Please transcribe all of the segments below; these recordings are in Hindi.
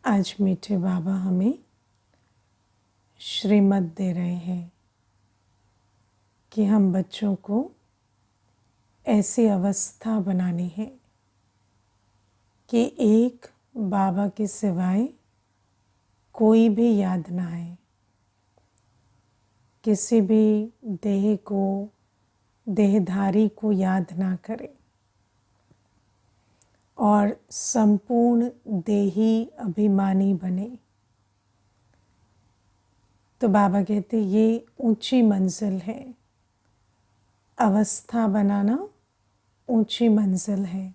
आज मीठे बाबा हमें श्रीमत दे रहे हैं कि हम बच्चों को ऐसी अवस्था बनानी है कि एक बाबा के सिवाय कोई भी याद ना आए, किसी भी देह को, देहधारी को याद ना करे और संपूर्ण देही अभिमानी बने। तो बाबा कहते ये ऊंची मंजिल है, अवस्था बनाना ऊंची मंजिल है।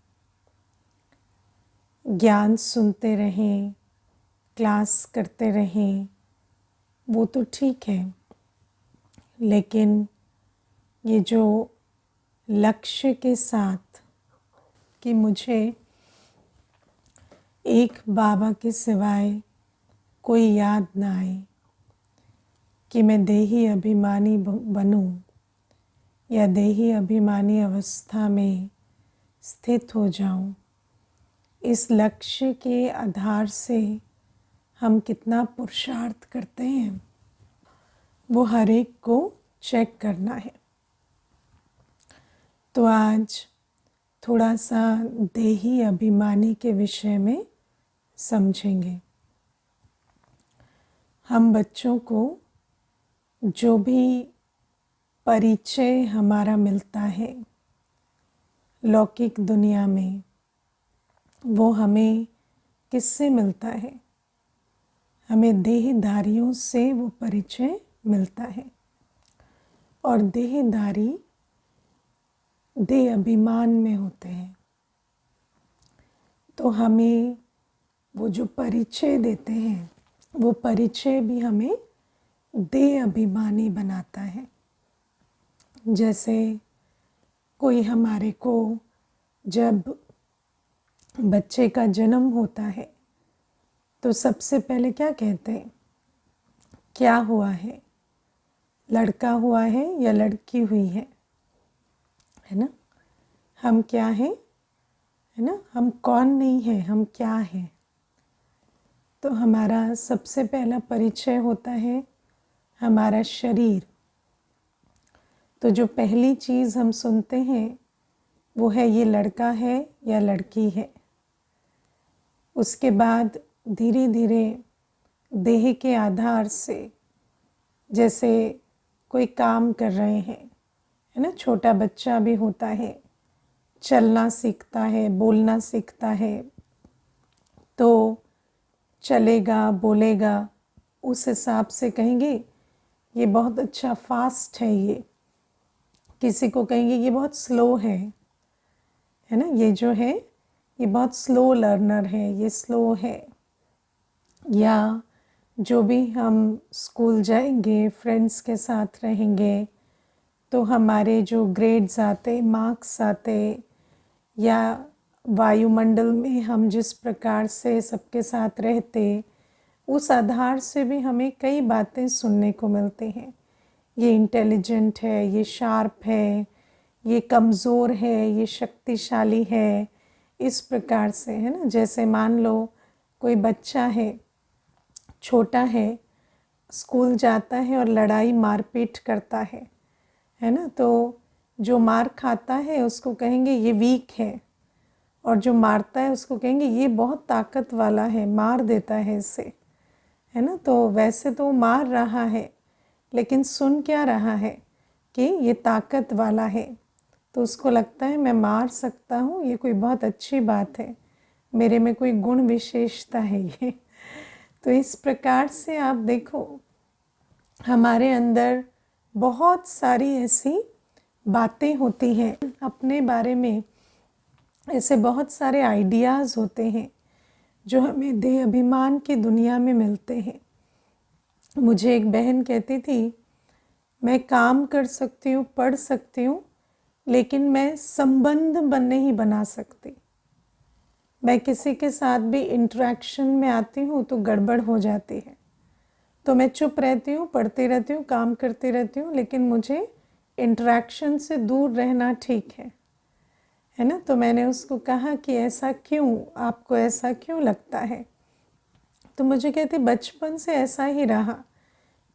ज्ञान सुनते रहें, क्लास करते रहें, वो तो ठीक है, लेकिन ये जो लक्ष्य के साथ कि मुझे एक बाबा के सिवाय कोई याद ना आए, कि मैं देही अभिमानी बनूं या देही अभिमानी अवस्था में स्थित हो जाऊं, इस लक्ष्य के आधार से हम कितना पुरुषार्थ करते हैं वो हर एक को चेक करना है। तो आज थोड़ा सा देही अभिमानी के विषय में समझेंगे। हम बच्चों को जो भी परिचय हमारा मिलता है लौकिक दुनिया में, वो हमें किससे मिलता है? हमें देहधारियों से वो परिचय मिलता है। और देहधारी देह अभिमान में होते हैं, तो हमें वो जो परिचय देते हैं वो परिचय भी हमें देह अभिमानी बनाता है। जैसे कोई हमारे को जब बच्चे का जन्म होता है तो सबसे पहले क्या कहते हैं? क्या हुआ है? लड़का हुआ है या लड़की हुई है ना? हम क्या हैं, है ना? हम कौन नहीं है, हम क्या हैं? तो हमारा सबसे पहला परिचय होता है हमारा शरीर। तो जो पहली चीज़ हम सुनते हैं वो है ये लड़का है या लड़की है। उसके बाद धीरे धीरे देह के आधार से, जैसे कोई काम कर रहे हैं, है ना? छोटा बच्चा भी होता है, चलना सीखता है, बोलना सीखता है, तो चलेगा, बोलेगा, उस हिसाब से कहेंगे ये बहुत अच्छा फास्ट है, ये किसी को कहेंगे ये बहुत स्लो है ना? ये जो है ये बहुत स्लो लर्नर है, ये स्लो है। या जो भी हम स्कूल जाएंगे, फ्रेंड्स के साथ रहेंगे, तो हमारे जो ग्रेड्स आते, मार्क्स आते, या वायुमंडल में हम जिस प्रकार से सबके साथ रहते, उस आधार से भी हमें कई बातें सुनने को मिलती हैं। ये इंटेलिजेंट है, ये शार्प है, ये कमज़ोर है, ये शक्तिशाली है, इस प्रकार से, है ना? जैसे मान लो कोई बच्चा है, छोटा है, स्कूल जाता है और लड़ाई मारपीट करता है ना? तो जो मार खाता है उसको कहेंगे ये वीक है, और जो मारता है उसको कहेंगे ये बहुत ताकत वाला है, मार देता है इसे, है ना? तो वैसे तो मार रहा है, लेकिन सुन क्या रहा है कि ये ताकत वाला है, तो उसको लगता है मैं मार सकता हूँ, ये कोई बहुत अच्छी बात है, मेरे में कोई गुण विशेषता है ये। तो इस प्रकार से आप देखो हमारे अंदर बहुत सारी ऐसी बातें होती हैं अपने बारे में, ऐसे बहुत सारे आइडियाज़ होते हैं जो हमें देह अभिमान की दुनिया में मिलते हैं। मुझे एक बहन कहती थी मैं काम कर सकती हूँ, पढ़ सकती हूँ, लेकिन मैं संबंध नहीं बना सकती। मैं किसी के साथ भी इंटरेक्शन में आती हूँ तो गड़बड़ हो जाती है, तो मैं चुप रहती हूँ, पढ़ती रहती हूँ, काम करती रहती हूँ, लेकिन मुझे इंटरेक्शन से दूर रहना ठीक है ना? तो मैंने उसको कहा कि ऐसा क्यों, आपको ऐसा क्यों लगता है? तो मुझे कहती बचपन से ऐसा ही रहा,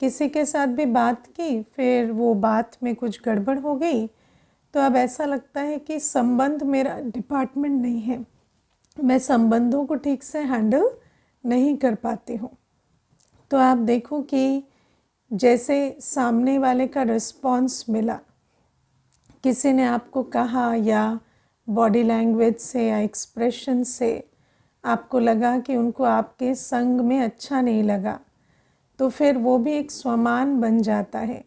किसी के साथ भी बात की, फिर वो बात में कुछ गड़बड़ हो गई, तो अब ऐसा लगता है कि संबंध मेरा डिपार्टमेंट नहीं है, मैं संबंधों को ठीक से हैंडल नहीं कर पाती हूँ। तो आप देखो कि जैसे सामने वाले का रिस्पॉन्स मिला, किसी ने आपको कहा या बॉडी लैंग्वेज से या एक्सप्रेशन से आपको लगा कि उनको आपके संग में अच्छा नहीं लगा, तो फिर वो भी एक स्वमान बन जाता है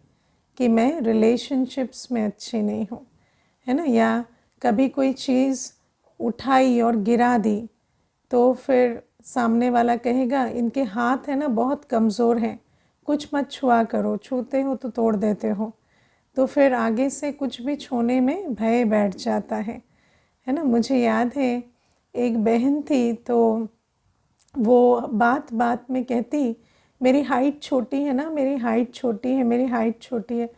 कि मैं रिलेशनशिप्स में अच्छी नहीं हूँ, है ना। या कभी कोई चीज़ उठाई और गिरा दी, तो फिर सामने वाला कहेगा इनके हाथ है ना बहुत कमज़ोर हैं, कुछ मत छुआ करो, छूते हो तो तोड़ देते हो। तो फिर आगे से कुछ भी छूने में भय बैठ जाता है ना। मुझे याद है एक बहन थी, तो वो बात बात में कहती मेरी हाइट छोटी है ना, मेरी हाइट छोटी है, मेरी हाइट छोटी है,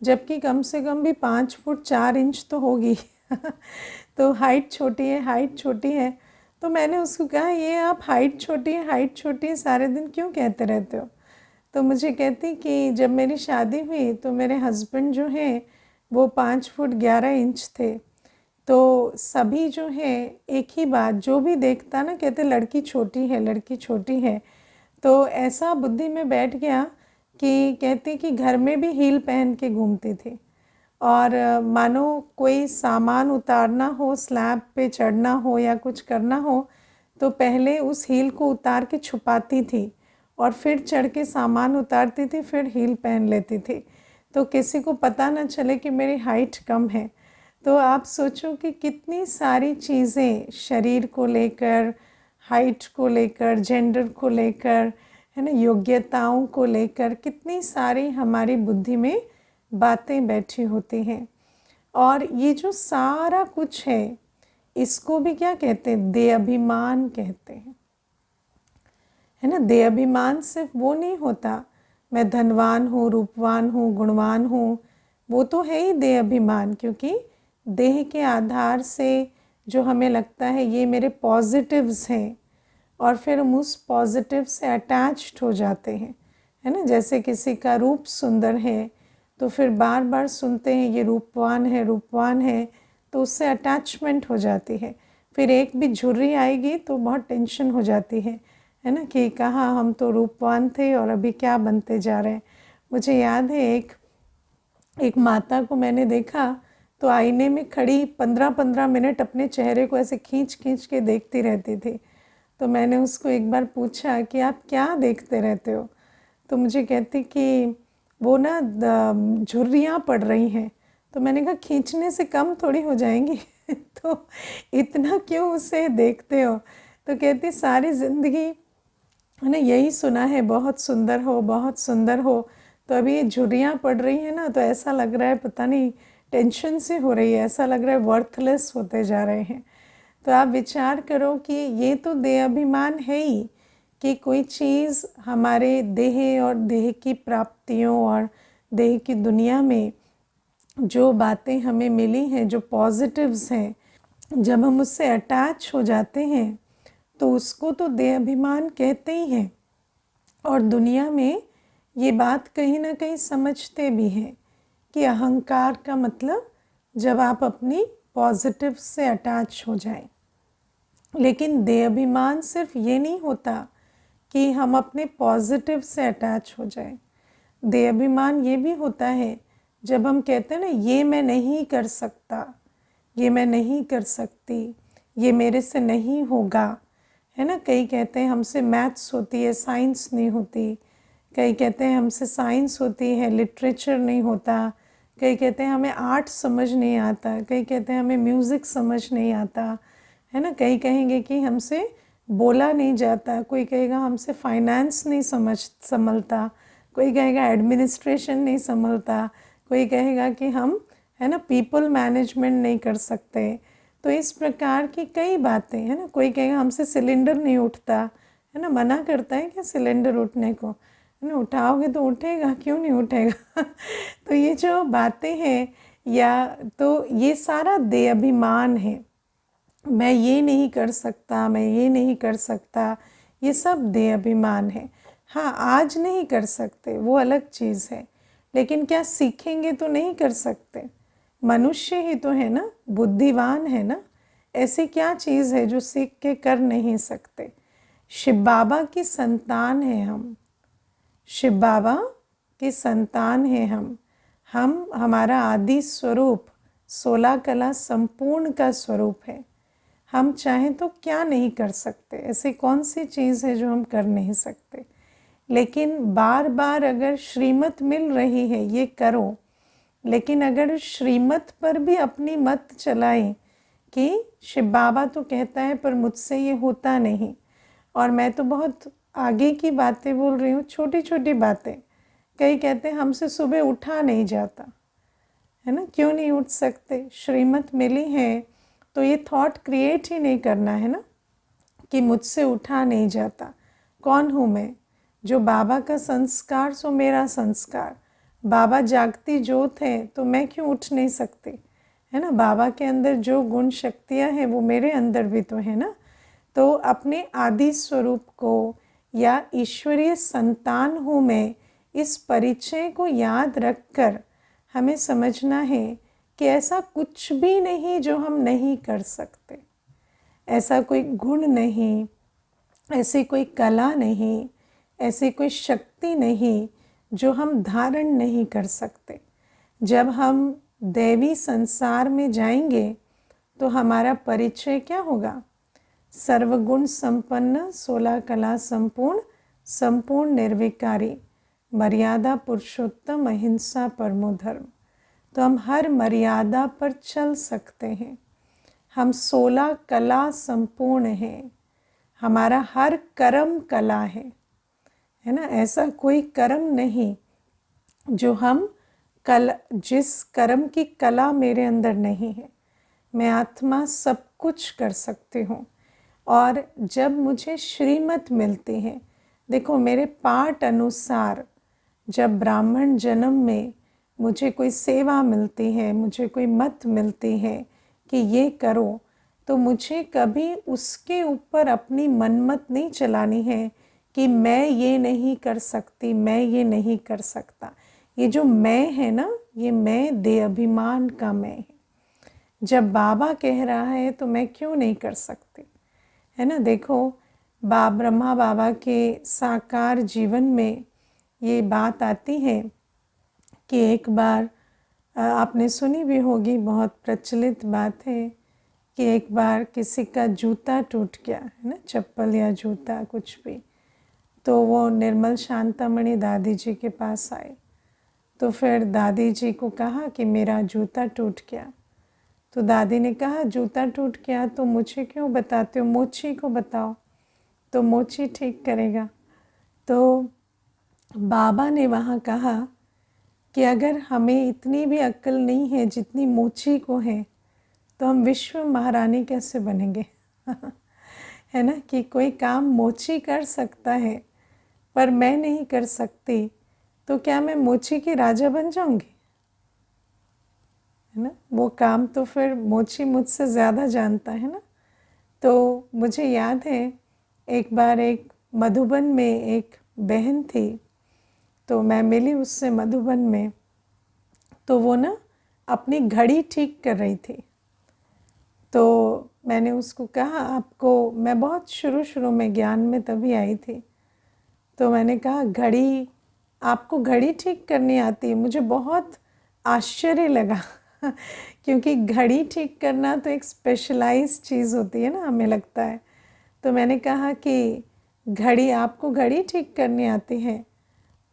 जबकि कम से कम भी 5 फुट 4 इंच तो होगी तो हाइट छोटी है, हाइट छोटी है। तो मैंने उसको कहा ये आप हाइट छोटी है, हाइट छोटी है सारे दिन क्यों कहते रहते हो। तो मुझे कहती कि जब मेरी शादी हुई तो मेरे हस्बैंड जो हैं वो 5 फुट 11 इंच थे, तो सभी जो है एक ही बात जो भी देखता ना कहते लड़की छोटी है, लड़की छोटी है। तो ऐसा बुद्धि में बैठ गया कि कहती कि घर में भी हील पहन के घूमती थी, और मानो कोई सामान उतारना हो, स्लैब पे चढ़ना हो या कुछ करना हो, तो पहले उस हील को उतार के छुपाती थी और फिर चढ़ के सामान उतारती थी, फिर हील पहन लेती थी, तो किसी को पता ना चले कि मेरी हाइट कम है। तो आप सोचो कि कितनी सारी चीज़ें शरीर को लेकर, हाइट को लेकर, जेंडर को लेकर, है ना, योग्यताओं को लेकर कितनी सारी हमारी बुद्धि में बातें बैठी होती हैं। और ये जो सारा कुछ है इसको भी क्या कहते हैं, देह अभिमान कहते हैं, है ना। देह अभिमान सिर्फ वो नहीं होता मैं धनवान हूँ, रूपवान हूँ, गुणवान हूँ, वो तो है ही देह अभिमान, क्योंकि देह के आधार से जो हमें लगता है ये मेरे पॉजिटिव्स हैं, और फिर हम उस पॉजिटिव से अटैच्ड हो जाते हैं, है ना। जैसे किसी का रूप सुंदर है तो फिर बार बार सुनते हैं ये रूपवान है, रूपवान है, तो उससे अटैचमेंट हो जाती है। फिर एक भी झुर्री आएगी तो बहुत टेंशन हो जाती है ना, कि कहाँ हम तो रूपवान थे और अभी क्या बनते जा रहे हैं। मुझे याद है एक माता को मैंने देखा तो आईने में खड़ी 15-15 मिनट अपने चेहरे को ऐसे खींच खींच के देखती रहती थी। तो मैंने उसको एक बार पूछा कि आप क्या देखते रहते हो, तो मुझे कहती कि वो ना झुर्रियाँ पड़ रही हैं। तो मैंने कहा खींचने से कम थोड़ी हो जाएंगी तो इतना क्यों उसे देखते हो। तो कहती सारी ज़िंदगी है ना यही सुना है, बहुत सुंदर हो, बहुत सुंदर हो, तो अभी ये झुर्रियाँ पड़ रही हैं ना, तो ऐसा लग रहा है पता नहीं टेंशन से हो रही है, ऐसा लग रहा है वर्थलेस होते जा रहे हैं। तो आप विचार करो कि ये तो देह अभिमान है ही, कि कोई चीज़ हमारे देह और देह की प्राप्तियों और देह की दुनिया में जो बातें हमें मिली हैं, जो पॉजिटिव्स हैं, जब हम उससे अटैच हो जाते हैं तो उसको तो देह अभिमान कहते ही हैं। और दुनिया में ये बात कहीं ना कहीं समझते भी हैं कि अहंकार का मतलब जब आप अपनी पॉजिटिव से अटैच हो जाएं। लेकिन देह अभिमान सिर्फ ये नहीं होता कि हम अपने पॉजिटिव से अटैच हो जाएं। देह अभिमान ये भी होता है जब हम कहते हैं ना ये मैं नहीं कर सकता, ये मैं नहीं कर सकती, ये मेरे से नहीं होगा, है ना। कई कहते हैं हमसे मैथ्स होती है, साइंस नहीं होती। कई कहते हैं हमसे साइंस होती है, लिटरेचर नहीं होता। कई कहते हैं हमें आर्ट समझ नहीं आता। कई कहते हैं हमें म्यूज़िक समझ नहीं आता, है ना। कई कहेंगे कि हमसे बोला नहीं जाता। कोई कहेगा हमसे फाइनेंस नहीं संभलता। कोई कहेगा एडमिनिस्ट्रेशन नहीं संभलता। कोई कहेगा कि हम, है ना, पीपल मैनेजमेंट नहीं कर सकते। तो इस प्रकार की कई बातें, है ना। कोई कहेगा हमसे सिलेंडर नहीं उठता, है ना। मना करता है क्या सिलेंडर उठने को, है ना। उठाओगे तो उठेगा, क्यों नहीं उठेगा तो ये जो बातें हैं, या तो ये सारा देह अभिमान है। मैं ये नहीं कर सकता, मैं ये नहीं कर सकता, ये सब देह अभिमान है। हाँ, आज नहीं कर सकते, वो अलग चीज़ है, लेकिन क्या सीखेंगे तो नहीं कर सकते? मनुष्य ही तो है ना, बुद्धिमान है ना, ऐसी क्या चीज़ है जो सीख के कर नहीं सकते? शिव बाबा की संतान है हम, शिव बाबा की संतान है हम हमारा आदि स्वरूप 16 कला संपूर्ण का स्वरूप है। हम चाहें तो क्या नहीं कर सकते? ऐसी कौन सी चीज़ है जो हम कर नहीं सकते? लेकिन बार बार अगर श्रीमत मिल रही है ये करो, लेकिन अगर श्रीमत पर भी अपनी मत चलाएं कि शिव बाबा तो कहता है पर मुझसे ये होता नहीं, और मैं तो बहुत आगे की बातें बोल रही हूँ, छोटी छोटी बातें। कई कहते हैं हमसे सुबह उठा नहीं जाता, है ना, क्यों नहीं उठ सकते? श्रीमत मिली है तो ये थॉट क्रिएट ही नहीं करना है ना कि मुझसे उठा नहीं जाता। कौन हूँ मैं? जो बाबा का संस्कार सो मेरा संस्कार। बाबा जागती ज्योत है तो मैं क्यों उठ नहीं सकती, है ना? बाबा के अंदर जो गुण शक्तियाँ हैं वो मेरे अंदर भी तो है ना। तो अपने आदि स्वरूप को या ईश्वरीय संतान हूँ मैं, इस परिचय को याद रखकर हमें समझना है कि ऐसा कुछ भी नहीं जो हम नहीं कर सकते, ऐसा कोई गुण नहीं, ऐसी कोई कला नहीं, ऐसी कोई शक्ति नहीं जो हम धारण नहीं कर सकते। जब हम दैवी संसार में जाएंगे तो हमारा परिचय क्या होगा? सर्वगुण संपन्न, 16 कला संपूर्ण, संपूर्ण निर्विकारी, मर्यादा पुरुषोत्तम, अहिंसा परमो धर्म। तो हम हर मर्यादा पर चल सकते हैं। हम 16 कला संपूर्ण हैं। हमारा हर कर्म कला है ना? ऐसा कोई कर्म नहीं जो हम जिस कर्म की कला मेरे अंदर नहीं है। मैं आत्मा सब कुछ कर सकती हूँ। और जब मुझे श्रीमत मिलती है, देखो मेरे पाठ अनुसार जब ब्राह्मण जन्म में मुझे कोई सेवा मिलती है, मुझे कोई मत मिलती है कि ये करो, तो मुझे कभी उसके ऊपर अपनी मनमत नहीं चलानी है कि मैं ये नहीं कर सकती, मैं ये नहीं कर सकता। ये जो मैं है ना, ये मैं देह अभिमान का मैं है। जब बाबा कह रहा है तो मैं क्यों नहीं कर सकती, है ना? देखो ब्रह्मा बाबा के साकार जीवन में ये बात आती है कि एक बार आपने सुनी भी होगी, बहुत प्रचलित बात है कि एक बार किसी का जूता टूट गया, है ना, चप्पल या जूता कुछ भी, तो वो निर्मल शांतामणि दादी जी के पास आए। तो फिर दादी जी को कहा कि मेरा जूता टूट गया। तो दादी ने कहा जूता टूट गया तो मुझे क्यों बताते हो, मोची को बताओ तो मोची ठीक करेगा। तो बाबा ने वहाँ कहा कि अगर हमें इतनी भी अक्ल नहीं है जितनी मोची को है तो हम विश्व महारानी कैसे बनेंगे? है ना, कि कोई काम मोची कर सकता है पर मैं नहीं कर सकती, तो क्या मैं मोची की राजा बन जाऊंगी? है ना, वो काम तो फिर मोची मुझसे ज़्यादा जानता है ना। तो मुझे याद है एक बार एक मधुबन में एक बहन थी, तो मैं मिली उससे मधुबन में, तो वो ना अपनी घड़ी ठीक कर रही थी। तो मैंने उसको कहा आपको, मैं बहुत शुरू में ज्ञान में तभी आई थी, तो मैंने कहा घड़ी, आपको घड़ी ठीक करनी आती है? मुझे बहुत आश्चर्य लगा क्योंकि घड़ी ठीक करना तो एक स्पेशलाइज्ड चीज़ होती है ना, हमें लगता है। तो मैंने कहा कि घड़ी, आपको घड़ी ठीक करनी आती है?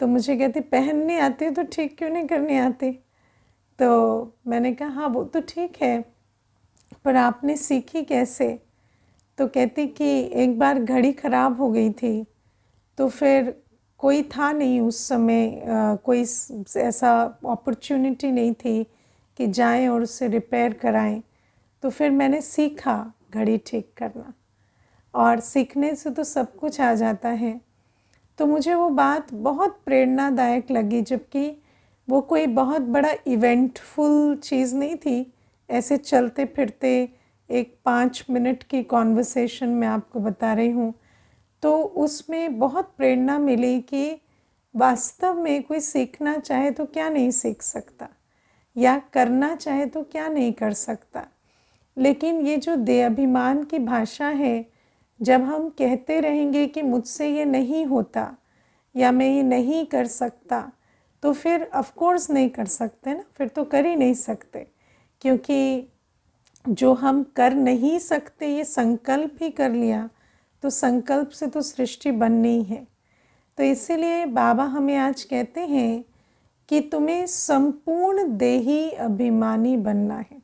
तो मुझे कहती पहननी आती है तो ठीक क्यों नहीं करनी आती? तो मैंने कहा हाँ वो तो ठीक है, पर आपने सीखी कैसे? तो कहती कि एक बार घड़ी ख़राब हो गई थी, तो फिर कोई था नहीं उस समय, कोई ऐसा अपॉर्चुनिटी नहीं थी कि जाएं और उसे रिपेयर कराएं। तो फिर मैंने सीखा घड़ी ठीक करना, और सीखने से तो सब कुछ आ जाता है। तो मुझे वो बात बहुत प्रेरणादायक लगी, जबकि वो कोई बहुत बड़ा इवेंटफुल चीज़ नहीं थी। ऐसे चलते फिरते एक 5 मिनट की कॉन्वर्सेशन में आपको बता रही हूँ। तो उसमें बहुत प्रेरणा मिली कि वास्तव में कोई सीखना चाहे तो क्या नहीं सीख सकता, या करना चाहे तो क्या नहीं कर सकता। लेकिन ये जो देहाभिमान की भाषा है, जब हम कहते रहेंगे कि मुझसे ये नहीं होता या मैं ये नहीं कर सकता, तो फिर ऑफ कोर्स नहीं कर सकते ना, फिर तो कर ही नहीं सकते। क्योंकि जो हम कर नहीं सकते ये संकल्प ही कर लिया, तो संकल्प से तो सृष्टि बननी है। तो इसीलिए बाबा हमें आज कहते हैं कि तुम्हें संपूर्ण देही अभिमानी बनना है।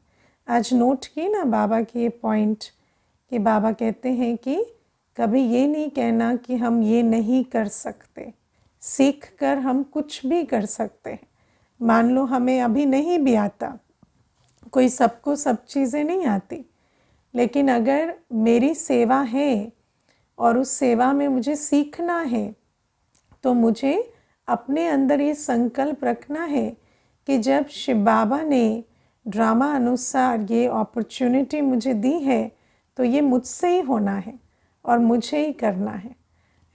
आज नोट की ना बाबा की ये पॉइंट, कि बाबा कहते हैं कि कभी ये नहीं कहना कि हम ये नहीं कर सकते। सीख कर हम कुछ भी कर सकते हैं। मान लो हमें अभी नहीं भी आता, कोई सबको सब चीज़ें नहीं आती, लेकिन अगर मेरी सेवा है और उस सेवा में मुझे सीखना है, तो मुझे अपने अंदर ये संकल्प रखना है कि जब शिव बाबा ने ड्रामा अनुसार ये अपॉर्चुनिटी मुझे दी है, तो ये मुझसे ही होना है और मुझे ही करना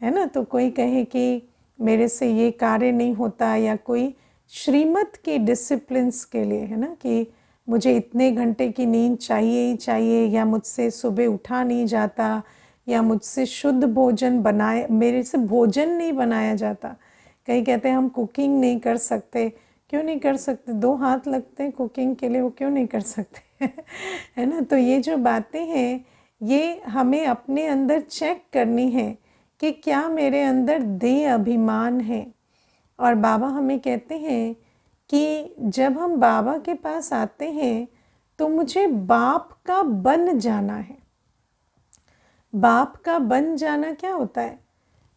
है ना। तो कोई कहे कि मेरे से ये कार्य नहीं होता, या कोई श्रीमत के डिसिप्लिन्स के लिए है ना, कि मुझे इतने घंटे की नींद चाहिए ही चाहिए, या मुझसे सुबह उठा नहीं जाता, या मुझसे शुद्ध भोजन बनाए, मेरे से भोजन नहीं बनाया जाता। कई कहते हैं हम कुकिंग नहीं कर सकते। क्यों नहीं कर सकते? 2 हाथ लगते हैं कुकिंग के लिए, वो क्यों नहीं कर सकते है ना। तो ये जो बातें हैं, ये हमें अपने अंदर चेक करनी है कि क्या मेरे अंदर देह अभिमान है। और बाबा हमें कहते हैं कि जब हम बाबा के पास आते हैं, तो मुझे बाप का बन जाना है। बाप का बन जाना क्या होता है?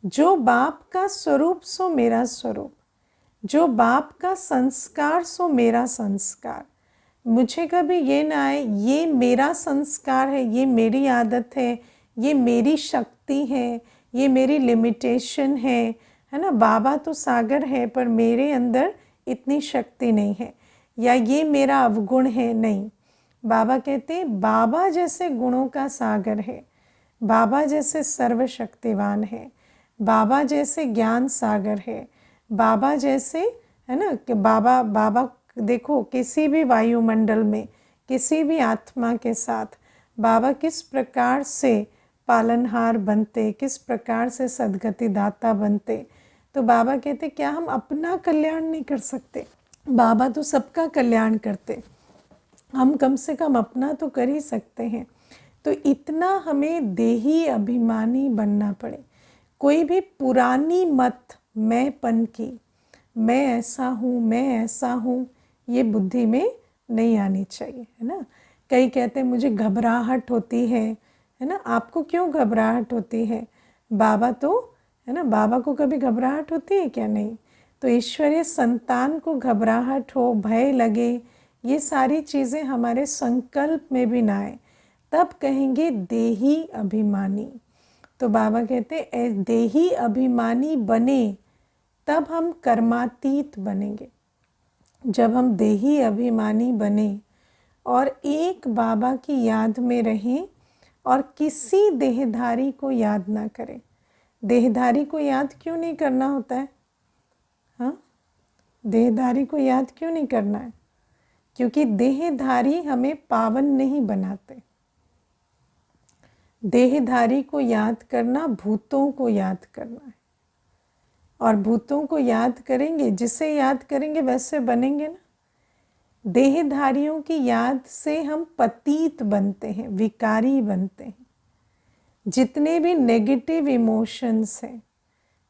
जो बाप का स्वरूप सो मेरा स्वरूप, जो बाप का संस्कार सो मेरा संस्कार। मुझे कभी ये ना आए ये मेरा संस्कार है, ये मेरी आदत है, ये मेरी शक्ति है, ये मेरी लिमिटेशन है ना। बाबा तो सागर है पर मेरे अंदर इतनी शक्ति नहीं है, या ये मेरा अवगुण है, नहीं। बाबा कहते बाबा जैसे गुणों का सागर है, बाबा जैसे सर्वशक्तिवान है, बाबा जैसे ज्ञान सागर है, बाबा जैसे है ना, कि बाबा बाबा देखो किसी भी वायुमंडल में किसी भी आत्मा के साथ बाबा किस प्रकार से पालनहार बनते, किस प्रकार से सद्गति दाता बनते। तो बाबा कहते क्या हम अपना कल्याण नहीं कर सकते? बाबा तो सबका कल्याण करते, हम कम से कम अपना तो कर ही सकते हैं। तो इतना हमें देही अभिमानी बनना पड़े। कोई भी पुरानी मत मैंपन की, मैं ऐसा हूँ मैं ऐसा हूँ, ये बुद्धि में नहीं आनी चाहिए, है ना। कई कहते हैं मुझे घबराहट होती है ना। आपको क्यों घबराहट होती है? बाबा तो है ना, बाबा को कभी घबराहट होती है क्या? नहीं। तो ईश्वरीय संतान को घबराहट हो, भय लगे, ये सारी चीज़ें हमारे संकल्प में भी ना आए, तब कहेंगे देही अभिमानी। तो बाबा कहते देही अभिमानी बने तब हम कर्मातीत बनेंगे। जब हम देही अभिमानी बने और एक बाबा की याद में रहें और किसी देहधारी को याद ना करें। देहधारी को याद क्यों नहीं करना होता है? हाँ, देहधारी को याद क्यों नहीं करना है? क्योंकि देहधारी हमें पावन नहीं बनाते। देहधारी को याद करना भूतों को याद करना है, और भूतों को याद करेंगे, जिसे याद करेंगे वैसे बनेंगे ना। देहधारियों की याद से हम पतीत बनते हैं, विकारी बनते हैं। जितने भी नेगेटिव इमोशंस हैं,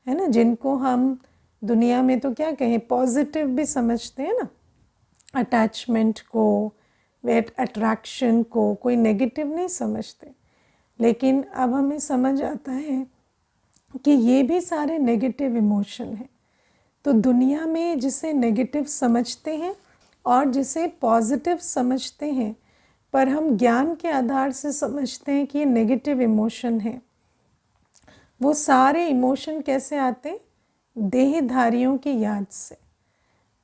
है ना, जिनको हम दुनिया में तो क्या कहें, पॉजिटिव भी समझते हैं ना, अटैचमेंट को, अट्रैक्शन को कोई नेगेटिव नहीं समझते। लेकिन अब हमें समझ आता है कि ये भी सारे नेगेटिव इमोशन हैं। तो दुनिया में जिसे नेगेटिव समझते हैं और जिसे पॉजिटिव समझते हैं, पर हम ज्ञान के आधार से समझते हैं कि ये नेगेटिव इमोशन है। वो सारे इमोशन कैसे आते? देहधारियों की याद से।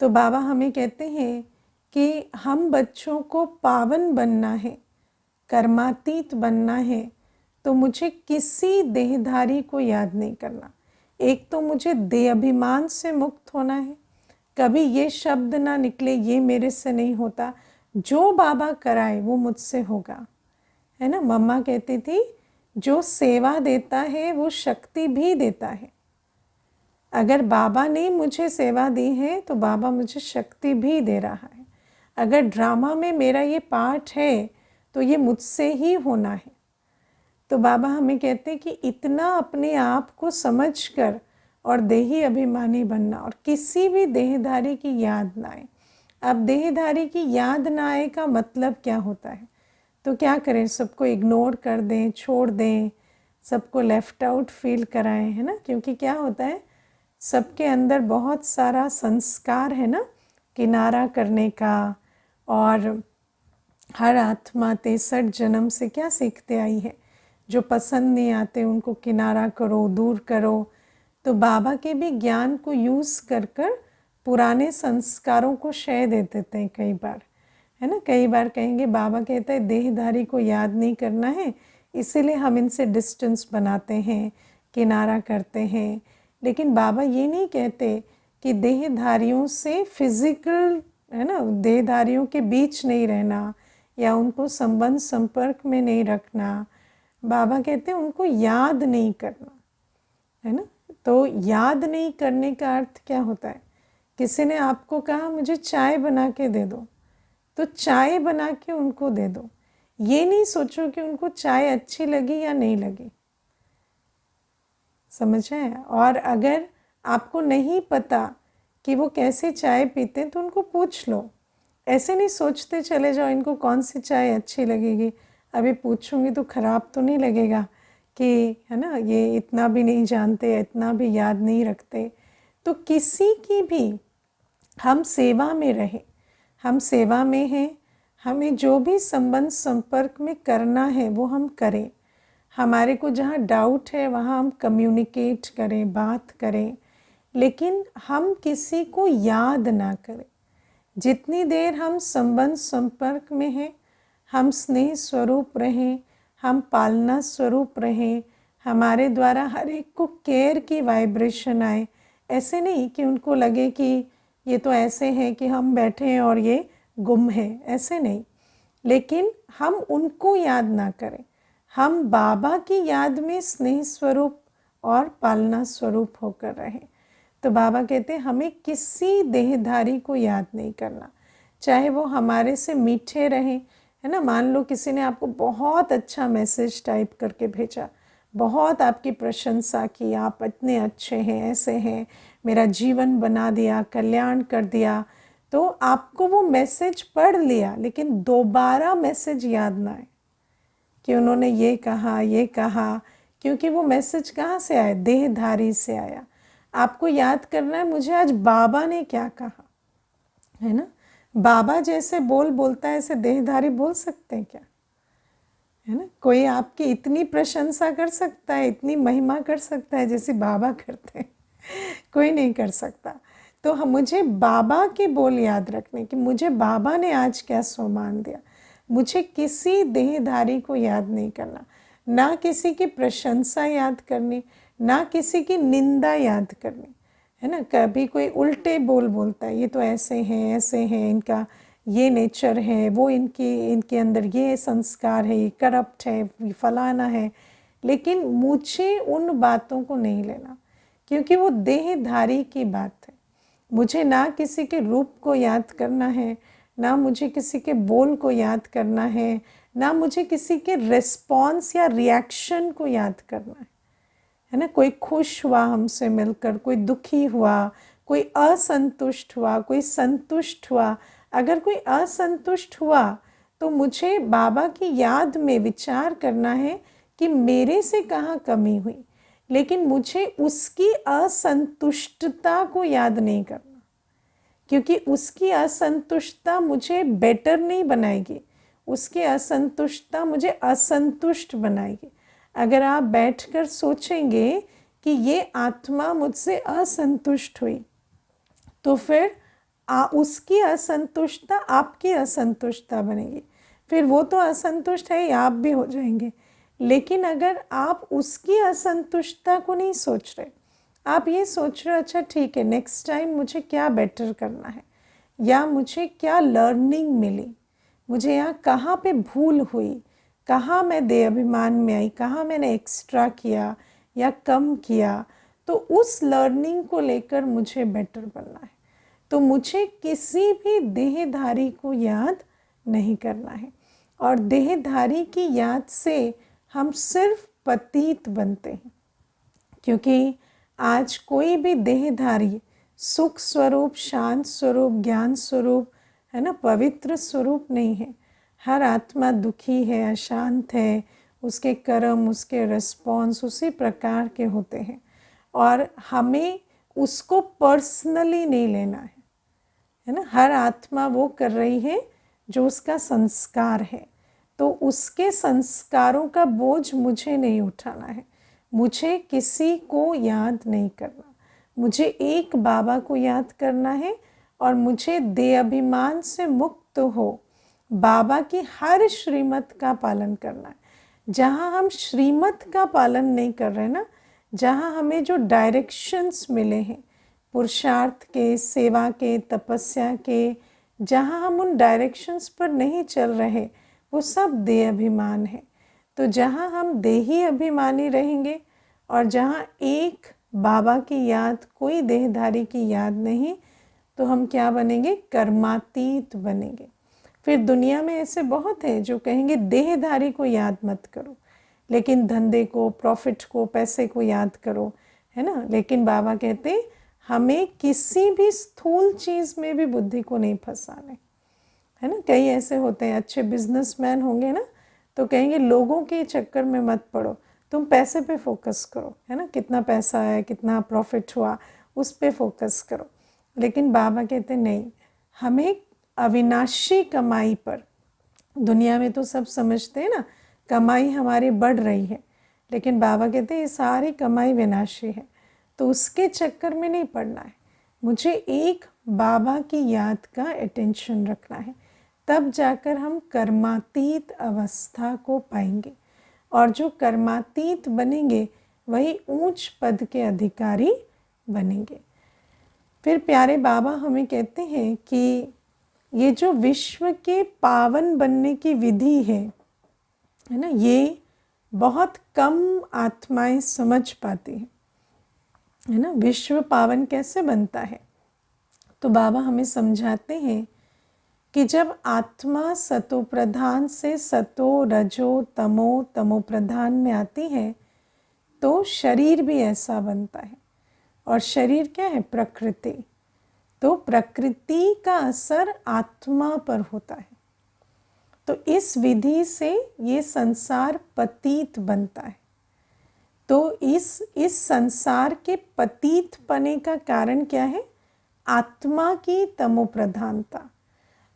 तो बाबा हमें कहते हैं कि हम बच्चों को पावन बनना है, कर्मातीत बनना है, तो मुझे किसी देहधारी को याद नहीं करना। एक तो मुझे देह अभिमान से मुक्त होना है, कभी ये शब्द ना निकले ये मेरे से नहीं होता, जो बाबा कराए वो मुझसे होगा, है ना। मम्मा कहती थी जो सेवा देता है वो शक्ति भी देता है। अगर बाबा ने मुझे सेवा दी है तो बाबा मुझे शक्ति भी दे रहा है। अगर ड्रामा में मेरा ये पार्ट है तो ये मुझसे ही होना है। तो बाबा हमें कहते हैं कि इतना अपने आप को समझकर और देही अभिमानी बनना, और किसी भी देहधारी की याद ना आए। अब देहधारी की याद ना आए का मतलब क्या होता है? तो क्या करें, सबको इग्नोर कर दें, छोड़ दें, सबको लेफ्ट आउट फील कराएं, है ना। क्योंकि क्या होता है, सबके अंदर बहुत सारा संस्कार है ना किनारा करने का। और हर आत्मा 63 जन्म से क्या सीखते आई है, जो पसंद नहीं आते उनको किनारा करो, दूर करो। तो बाबा के भी ज्ञान को यूज़ कर कर पुराने संस्कारों को क्षय दे देते हैं कई बार, है ना। कई बार कहेंगे बाबा कहता है देहधारी को याद नहीं करना है, इसीलिए हम इनसे डिस्टेंस बनाते हैं, किनारा करते हैं। लेकिन बाबा ये नहीं कहते कि देहधारियों से फिजिकल, है ना, देहधारियों के बीच नहीं रहना या उनको संबंध संपर्क में नहीं रखना। बाबा कहते हैं उनको याद नहीं करना, है ना। तो याद नहीं करने का अर्थ क्या होता है? किसी ने आपको कहा मुझे चाय बना के दे दो, तो चाय बना के उनको दे दो। ये नहीं सोचो कि उनको चाय अच्छी लगी या नहीं लगी, समझ रहे हैं। और अगर आपको नहीं पता कि वो कैसे चाय पीते हैं तो उनको पूछ लो। ऐसे नहीं सोचते चले जाओ इनको कौन सी चाय अच्छी लगेगी, अभी पूछूंगी तो ख़राब तो नहीं लगेगा कि, है ना, ये इतना भी नहीं जानते, इतना भी याद नहीं रखते। तो किसी की भी हम सेवा में रहें, हम सेवा में हैं, हमें जो भी संबंध संपर्क में करना है वो हम करें। हमारे को जहाँ डाउट है वहाँ हम कम्युनिकेट करें, बात करें, लेकिन हम किसी को याद ना करें। जितनी देर हम संबंध संपर्क में हैं, हम स्नेह स्वरूप रहें, हम पालना स्वरूप रहें, हमारे द्वारा हर एक को केयर की वाइब्रेशन आए। ऐसे नहीं कि उनको लगे कि ये तो ऐसे हैं कि हम बैठे हैं और ये गुम है, ऐसे नहीं। लेकिन हम उनको याद ना करें, हम बाबा की याद में स्नेह स्वरूप और पालना स्वरूप होकर रहें। तो बाबा कहते हैं हमें किसी देहधारी को याद नहीं करना, चाहे वो हमारे से मीठे रहें, है ना। मान लो किसी ने आपको बहुत अच्छा मैसेज टाइप करके भेजा, बहुत आपकी प्रशंसा की, आप इतने अच्छे हैं, ऐसे हैं, मेरा जीवन बना दिया, कल्याण कर दिया। तो आपको वो मैसेज पढ़ लिया, लेकिन दोबारा मैसेज याद ना आए कि उन्होंने ये कहा, ये कहा, क्योंकि वो मैसेज कहाँ से आया? देहधारी से आया। आपको याद करना है मुझे आज बाबा ने क्या कहा, है ना। बाबा जैसे बोलता है ऐसे देहधारी बोल सकते हैं क्या, है ना। कोई आपकी इतनी प्रशंसा कर सकता है, इतनी महिमा कर सकता है जैसे बाबा करते हैं? कोई नहीं कर सकता। तो हम मुझे बाबा के बोल याद रखने कि मुझे बाबा ने आज क्या सम्मान दिया। मुझे किसी देहधारी को याद नहीं करना, ना किसी की प्रशंसा याद करनी, ना किसी की निंदा याद करनी, है ना। कभी कोई उल्टे बोलता है, ये तो ऐसे हैं, ऐसे हैं, इनका ये नेचर है, वो इनके अंदर ये संस्कार है, ये करप्ट है, ये फलाना है। लेकिन मुझे उन बातों को नहीं लेना, क्योंकि वो देहधारी की बात है। मुझे ना किसी के रूप को याद करना है, ना मुझे किसी के बोल को याद करना है, ना मुझे किसी के रिस्पॉन्स या रिएक्शन को याद करना है ना। कोई खुश हुआ हमसे मिलकर, कोई दुखी हुआ, कोई असंतुष्ट हुआ, कोई संतुष्ट हुआ। अगर कोई असंतुष्ट हुआ तो मुझे बाबा की याद में विचार करना है कि मेरे से कहाँ कमी हुई, लेकिन मुझे उसकी असंतुष्टता को याद नहीं करना, क्योंकि उसकी असंतुष्टता मुझे बेटर नहीं बनाएगी, उसकी असंतुष्टता मुझे असंतुष्ट बनाएगी। अगर आप बैठकर सोचेंगे कि ये आत्मा मुझसे असंतुष्ट हुई, तो फिर उसकी असंतुष्टता आपकी असंतुष्टता बनेगी, फिर वो तो असंतुष्ट है, आप भी हो जाएंगे। लेकिन अगर आप उसकी असंतुष्टता को नहीं सोच रहे, आप ये सोच रहे हो अच्छा ठीक है नेक्स्ट टाइम मुझे क्या बेटर करना है, या मुझे क्या लर्निंग मिली, मुझे यहाँ कहाँ पे भूल हुई, कहाँ मैं देह अभिमान में आई, कहाँ मैंने एक्स्ट्रा किया या कम किया, तो उस लर्निंग को लेकर मुझे बेटर बनना है। तो मुझे किसी भी देहधारी को याद नहीं करना है। और देहधारी की याद से हम सिर्फ पतित बनते हैं, क्योंकि आज कोई भी देहधारी सुख स्वरूप, शांत स्वरूप, ज्ञान स्वरूप है ना, पवित्र स्वरूप नहीं है। हर आत्मा दुखी है, अशांत है, उसके कर्म, उसके रिस्पॉन्स उसी प्रकार के होते हैं। और हमें उसको पर्सनली नहीं लेना है ना। हर आत्मा वो कर रही है जो उसका संस्कार है, तो उसके संस्कारों का बोझ मुझे नहीं उठाना है। मुझे किसी को याद नहीं करना, मुझे एक बाबा को याद करना है। और मुझे देह अभिमान से मुक्त हो बाबा की हर श्रीमत का पालन करना है। जहाँ हम श्रीमत का पालन नहीं कर रहे ना, जहाँ हमें जो डायरेक्शंस मिले हैं पुरुषार्थ के, सेवा के, तपस्या के, जहाँ हम उन डायरेक्शंस पर नहीं चल रहे, वो सब देह अभिमान है। तो जहाँ हम देही अभिमानी रहेंगे और जहाँ एक बाबा की याद, कोई देहधारी की याद नहीं, तो हम क्या बनेंगे? कर्मातीत बनेंगे। फिर दुनिया में ऐसे बहुत हैं जो कहेंगे देहधारी को याद मत करो, लेकिन धंधे को, प्रॉफिट को, पैसे को याद करो, है ना। लेकिन बाबा कहते हमें किसी भी स्थूल चीज़ में भी बुद्धि को नहीं फंसाने, है ना। कई ऐसे होते हैं अच्छे बिजनेसमैन होंगे ना, तो कहेंगे लोगों के चक्कर में मत पड़ो, तुम पैसे पे फोकस करो, है ना। कितना पैसा है, कितना प्रॉफिट हुआ, उस पे फोकस करो। लेकिन बाबा कहते नहीं, हमें अविनाशी कमाई पर, दुनिया में तो सब समझते हैं ना कमाई हमारी बढ़ रही है, लेकिन बाबा कहते हैं ये सारी कमाई विनाशी है, तो उसके चक्कर में नहीं पड़ना है। मुझे एक बाबा की याद का अटेंशन रखना है, तब जाकर हम कर्मातीत अवस्था को पाएंगे। और जो कर्मातीत बनेंगे वही ऊंच पद के अधिकारी बनेंगे। फिर प्यारे बाबा हमें कहते हैं कि ये जो विश्व के पावन बनने की विधि है ना, ये बहुत कम आत्माएं समझ पाती हैं, है ना। विश्व पावन कैसे बनता है? तो बाबा हमें समझाते हैं कि जब आत्मा सतो प्रधान से सतो, रजो, तमो, तमो प्रधान में आती है तो शरीर भी ऐसा बनता है। और शरीर क्या है? प्रकृति। तो प्रकृति का असर आत्मा पर होता है। तो इस विधि से ये संसार पतित बनता है। तो इस संसार के पतित पने का कारण क्या है? आत्मा की तमो प्रधानता।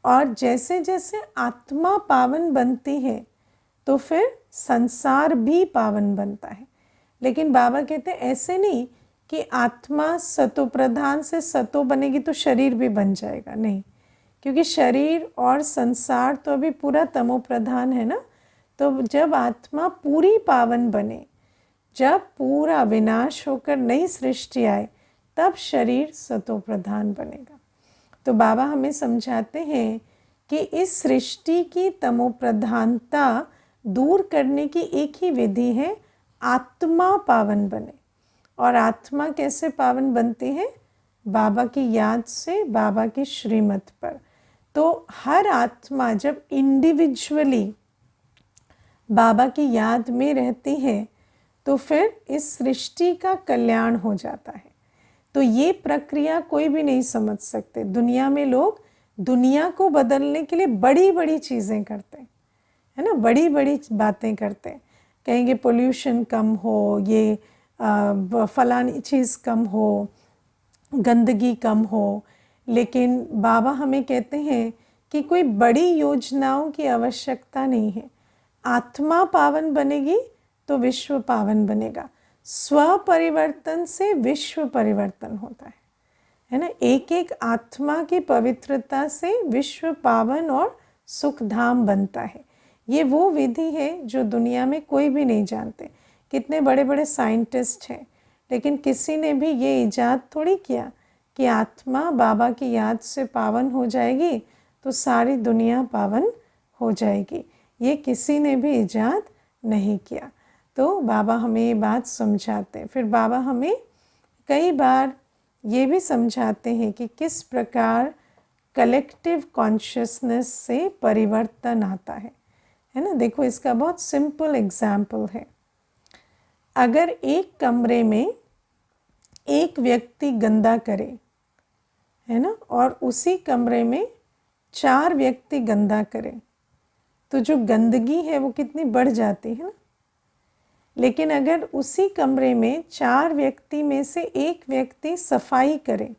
और जैसे जैसे आत्मा पावन बनती है तो फिर संसार भी पावन बनता है। लेकिन बाबा कहते हैं ऐसे नहीं कि आत्मा सतो प्रधान से सतो बनेगी तो शरीर भी बन जाएगा, नहीं। क्योंकि शरीर और संसार तो अभी पूरा तमो प्रधान है ना। तो जब आत्मा पूरी पावन बने, जब पूरा विनाश होकर नई सृष्टि आए, तब शरीर सतो प्रधान बनेगा। तो बाबा हमें समझाते हैं कि इस सृष्टि की तमो प्रधानता दूर करने की एक ही विधि है, आत्मा पावन बने। और आत्मा कैसे पावन बनती है? बाबा की याद से, बाबा की श्रीमत पर। तो हर आत्मा जब इंडिविजुअली बाबा की याद में रहती है तो फिर इस सृष्टि का कल्याण हो जाता है। तो ये प्रक्रिया कोई भी नहीं समझ सकते। दुनिया में लोग दुनिया को बदलने के लिए बड़ी बड़ी चीज़ें करते हैं, है ना, बड़ी बड़ी बातें करते हैं। कहेंगे पोल्यूशन कम हो, ये फलानी चीज़ कम हो, गंदगी कम हो। लेकिन बाबा हमें कहते हैं कि कोई बड़ी योजनाओं की आवश्यकता नहीं है। आत्मा पावन बनेगी तो विश्व पावन बनेगा। स्व परिवर्तन से विश्व परिवर्तन होता है ना। एक एक आत्मा की पवित्रता से विश्व पावन और सुखधाम बनता है। ये वो विधि है जो दुनिया में कोई भी नहीं जानते। कितने बड़े बड़े साइंटिस्ट हैं, लेकिन किसी ने भी ये इजाद थोड़ी किया कि आत्मा बाबा की याद से पावन हो जाएगी तो सारी दुनिया पावन हो जाएगी। ये किसी ने भी इजाद नहीं किया। तो बाबा हमें ये बात समझाते हैं। फिर बाबा हमें कई बार ये भी समझाते हैं कि किस प्रकार कलेक्टिव कॉन्शियसनेस से परिवर्तन आता है ना। देखो, इसका बहुत सिंपल एग्जाम्पल है। अगर एक कमरे में एक व्यक्ति गंदा करे, है ना, और उसी कमरे में 4 व्यक्ति गंदा करें, तो जो गंदगी है वो कितनी बढ़ जाती है ना। लेकिन अगर उसी कमरे में 4 व्यक्ति में से एक व्यक्ति सफाई करे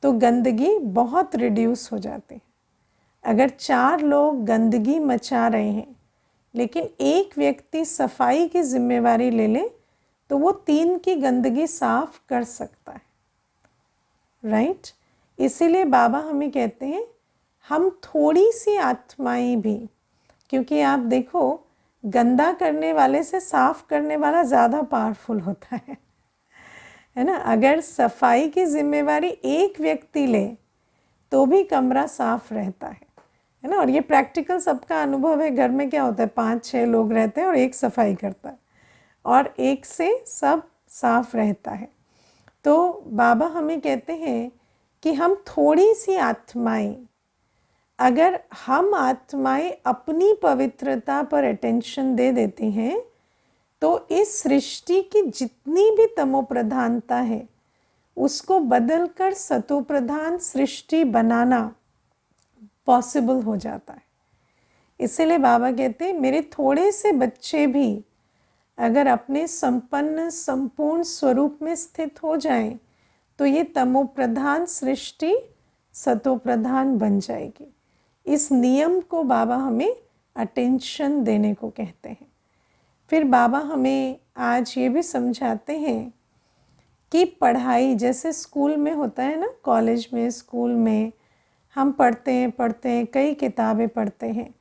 तो गंदगी बहुत रिड्यूस हो जाती है। अगर 4 लोग गंदगी मचा रहे हैं लेकिन एक व्यक्ति सफाई की जिम्मेवारी ले ले तो वो 3 की गंदगी साफ कर सकता है, राइट। इसीलिए बाबा हमें कहते हैं हम थोड़ी सी आत्माएं भी, क्योंकि आप देखो गंदा करने वाले से साफ करने वाला ज़्यादा पावरफुल होता है ना। अगर सफाई की जिम्मेवारी एक व्यक्ति ले तो भी कमरा साफ रहता है ना। और ये प्रैक्टिकल सबका अनुभव है। घर में क्या होता है, 5-6 लोग रहते हैं और एक सफाई करता है और एक से सब साफ रहता है। तो बाबा हमें कहते हैं कि हम थोड़ी सी आत्माएं, अगर हम आत्माएं अपनी पवित्रता पर अटेंशन दे देती हैं तो इस सृष्टि की जितनी भी तमोप्रधानता है उसको बदलकर सतोप्रधान सृष्टि बनाना पॉसिबल हो जाता है। इसीलिए बाबा कहते हैं मेरे थोड़े से बच्चे भी अगर अपने संपन्न संपूर्ण स्वरूप में स्थित हो जाएं तो ये तमोप्रधान सृष्टि सतोप्रधान बन जाएगी। इस नियम को बाबा हमें अटेंशन देने को कहते हैं। फिर बाबा हमें आज ये भी समझाते हैं कि पढ़ाई जैसे स्कूल में होता है ना, कॉलेज में, स्कूल में हम पढ़ते हैं, कई किताबें पढ़ते हैं,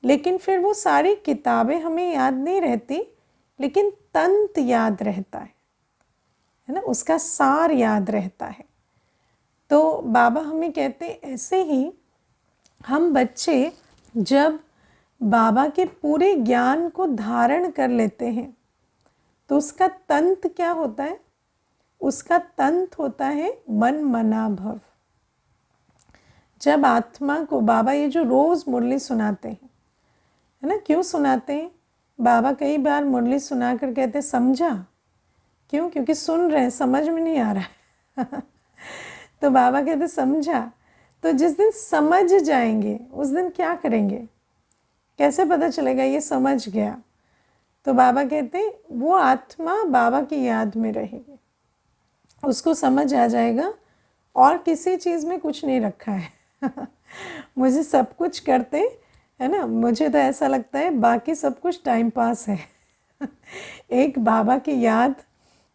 लेकिन फिर वो सारी किताबें हमें याद नहीं रहती, लेकिन तंत याद रहता है ना, उसका सार याद रहता है। तो बाबा हमें कहते हैं ऐसे ही हम बच्चे जब बाबा के पूरे ज्ञान को धारण कर लेते हैं तो उसका तंत क्या होता है, उसका तंत होता है मन मना भव। जब आत्मा को बाबा ये जो रोज मुरली सुनाते हैं, है ना, क्यों सुनाते हैं? बाबा कई बार मुरली सुना कर कहते समझा, क्यों? क्योंकि सुन रहे हैं, समझ में नहीं आ रहा है तो बाबा कहते समझा। तो जिस दिन समझ जाएंगे उस दिन क्या करेंगे, कैसे पता चलेगा ये समझ गया? तो बाबा कहते वो आत्मा बाबा की याद में रहेगी, उसको समझ आ जाएगा और किसी चीज़ में कुछ नहीं रखा है मुझे सब कुछ करते, है ना, मुझे तो ऐसा लगता है बाकी सब कुछ टाइम पास है एक बाबा की याद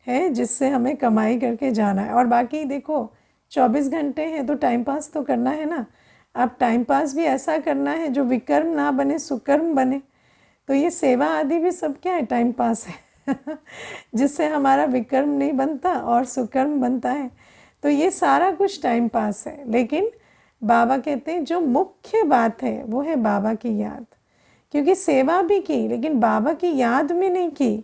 है जिससे हमें कमाई करके जाना है। और बाकी देखो 24 घंटे हैं तो टाइम पास तो करना है ना। अब टाइम पास भी ऐसा करना है जो विकर्म ना बने, सुकर्म बने। तो ये सेवा आदि भी सब क्या है, टाइम पास है जिससे हमारा विकर्म नहीं बनता और सुकर्म बनता है। तो ये सारा कुछ टाइम पास है, लेकिन बाबा कहते हैं जो मुख्य बात है वो है बाबा की याद। क्योंकि सेवा भी की लेकिन बाबा की याद में नहीं की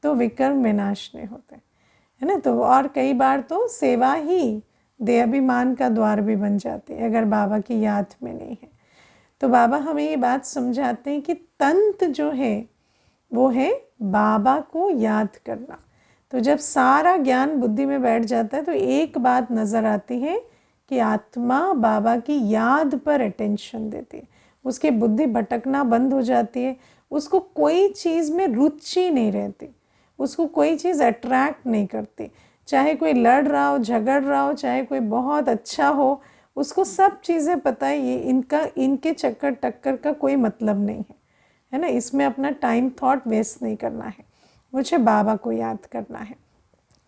तो विकर्म विनाश नहीं होते, है ना। तो और कई बार तो सेवा ही देहाभिमान का द्वार भी बन जाती है अगर बाबा की याद में नहीं है। तो बाबा हमें ये बात समझाते हैं कि तंत जो है वो है बाबा को याद करना। तो जब सारा ज्ञान बुद्धि में बैठ जाता है तो एक बात नज़र आती है कि आत्मा बाबा की याद पर अटेंशन देती है, उसकी बुद्धि भटकना बंद हो जाती है, उसको कोई चीज़ में रुचि नहीं रहती, उसको कोई चीज़ अट्रैक्ट नहीं करती। चाहे कोई लड़ रहा हो, झगड़ रहा हो, चाहे कोई बहुत अच्छा हो, उसको सब चीज़ें पता है, ये इनके चक्कर टक्कर का कोई मतलब नहीं है ना। इसमें अपना टाइम थॉट वेस्ट नहीं करना है, मुझे बाबा को याद करना है।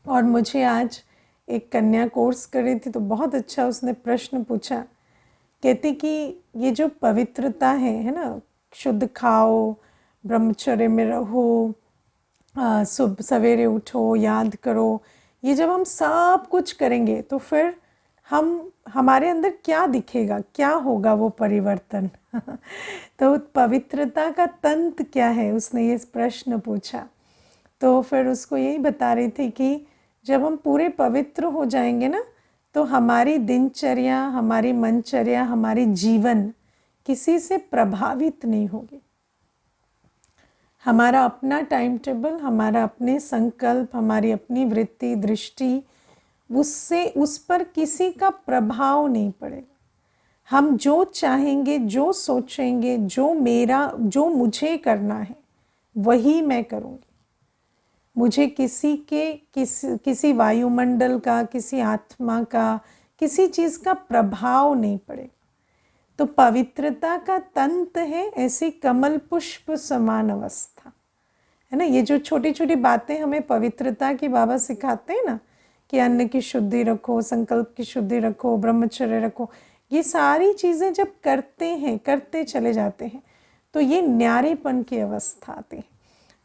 और मुझे आज एक कन्या कोर्स कर रही थी तो बहुत अच्छा उसने प्रश्न पूछा, कहती कि ये जो पवित्रता है ना, शुद्ध खाओ, ब्रह्मचर्य में रहो, सुबह सवेरे उठो, याद करो, ये जब हम सब कुछ करेंगे तो फिर हम हमारे अंदर क्या दिखेगा, क्या होगा वो परिवर्तन। तो पवित्रता का तंत्र क्या है, उसने ये प्रश्न पूछा। तो फिर उसको यही बता रही थी कि जब हम पूरे पवित्र हो जाएंगे ना, तो हमारी दिनचर्या, हमारी मनचर्या, हमारी जीवन किसी से प्रभावित नहीं होगी। हमारा अपना टाइम टेबल, हमारा अपने संकल्प, हमारी अपनी वृत्ति, दृष्टि, उससे उस पर किसी का प्रभाव नहीं पड़ेगा। हम जो चाहेंगे, जो सोचेंगे, जो मुझे करना है वही मैं करूँगी। मुझे किसी वायुमंडल का, किसी आत्मा का, किसी चीज़ का प्रभाव नहीं पड़ेगा। तो पवित्रता का तंत्र है ऐसी कमल पुष्प समान अवस्था, है ना। ये जो छोटी छोटी बातें हमें पवित्रता की बाबा सिखाते हैं ना, कि अन्न की शुद्धि रखो, संकल्प की शुद्धि रखो, ब्रह्मचर्य रखो, ये सारी चीज़ें जब करते हैं, करते चले जाते हैं, तो ये न्यारेपन की अवस्था आती है।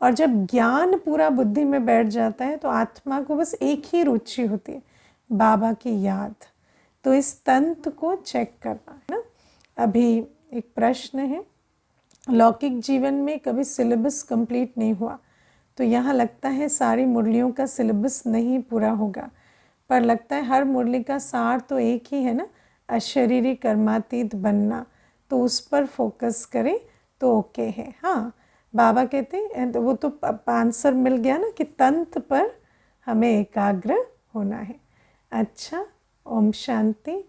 और जब ज्ञान पूरा बुद्धि में बैठ जाता है तो आत्मा को बस एक ही रुचि होती है, बाबा की याद। तो इस तंत्र को चेक करना है ना। अभी एक प्रश्न है, लौकिक जीवन में कभी सिलेबस कंप्लीट नहीं हुआ, तो यहाँ लगता है सारी मुरलियों का सिलेबस नहीं पूरा होगा, पर लगता है हर मुरली का सार तो एक ही है ना, अशरीरी कर्मातीत बनना, तो उस पर फोकस करें तो ओके है। हाँ, बाबा कहते हैं, वो तो आंसर मिल गया ना कि तंत्र पर हमें एकाग्र होना है। अच्छा, ओम शांति।